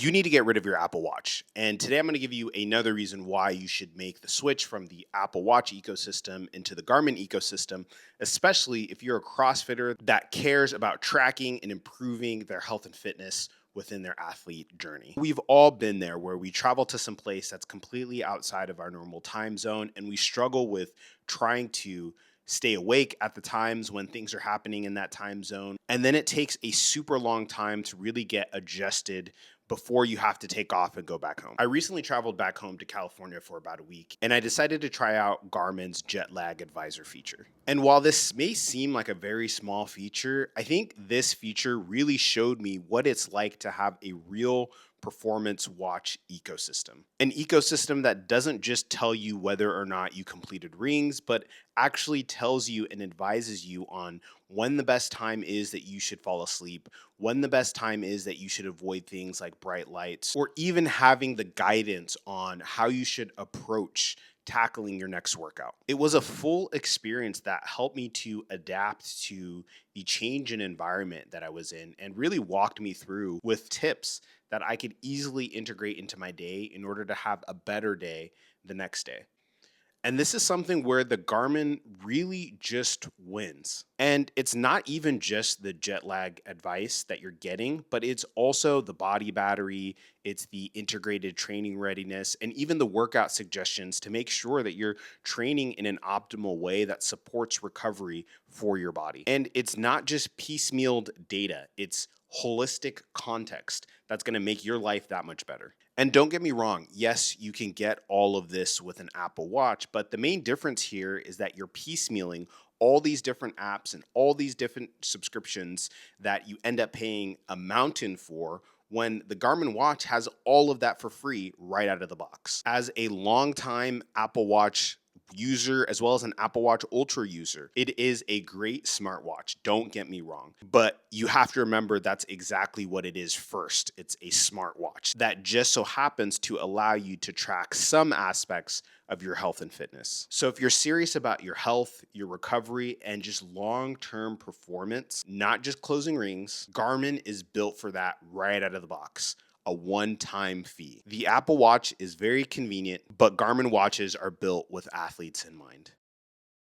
You need to get rid of your Apple Watch. And today I'm going to give you another reason why you should make the switch from the Apple Watch ecosystem into the Garmin ecosystem, especially if you're a CrossFitter that cares about tracking and improving their health and fitness within their athlete journey. We've all been there where we travel to some place that's completely outside of our normal time zone and we struggle with trying to stay awake at the times when things are happening in that time zone. And then it takes a super long time to really get adjusted before you have to take off and go back home. I recently traveled back home to California for about a week, and I decided to try out Garmin's jet lag advisor feature. And while this may seem like a very small feature, I think this feature really showed me what it's like to have a real performance watch ecosystem. An ecosystem that doesn't just tell you whether or not you completed rings, but actually tells you and advises you on when the best time is that you should fall asleep, when the best time is that you should avoid things like bright lights, or even having the guidance on how you should approach tackling your next workout. It was a full experience that helped me to adapt to the change in environment that I was in and really walked me through with tips that I could easily integrate into my day in order to have a better day the next day. And this is something where the Garmin really just wins. And it's not even just the jet lag advice that you're getting, but it's also the body battery, it's the integrated training readiness, and even the workout suggestions to make sure that you're training in an optimal way that supports recovery for your body. And it's not just piecemealed data, it's holistic context that's going to make your life that much better. And don't get me wrong, yes, you can get all of this with an Apple Watch, but the main difference here is that you're piecemealing all these different apps and all these different subscriptions that you end up paying a mountain for when the Garmin watch has all of that for free right out of the box. As a longtime Apple Watch user as well as an Apple Watch Ultra user, it is a great smartwatch. Don't get me wrong, but you have to remember that's exactly what it is first. It's a smartwatch that just so happens to allow you to track some aspects of your health and fitness. So if you're serious about your health, your recovery, and just long-term performance, not just closing rings, Garmin is built for that right out of the box. A one-time fee. The Apple Watch is very convenient, but Garmin watches are built with athletes in mind.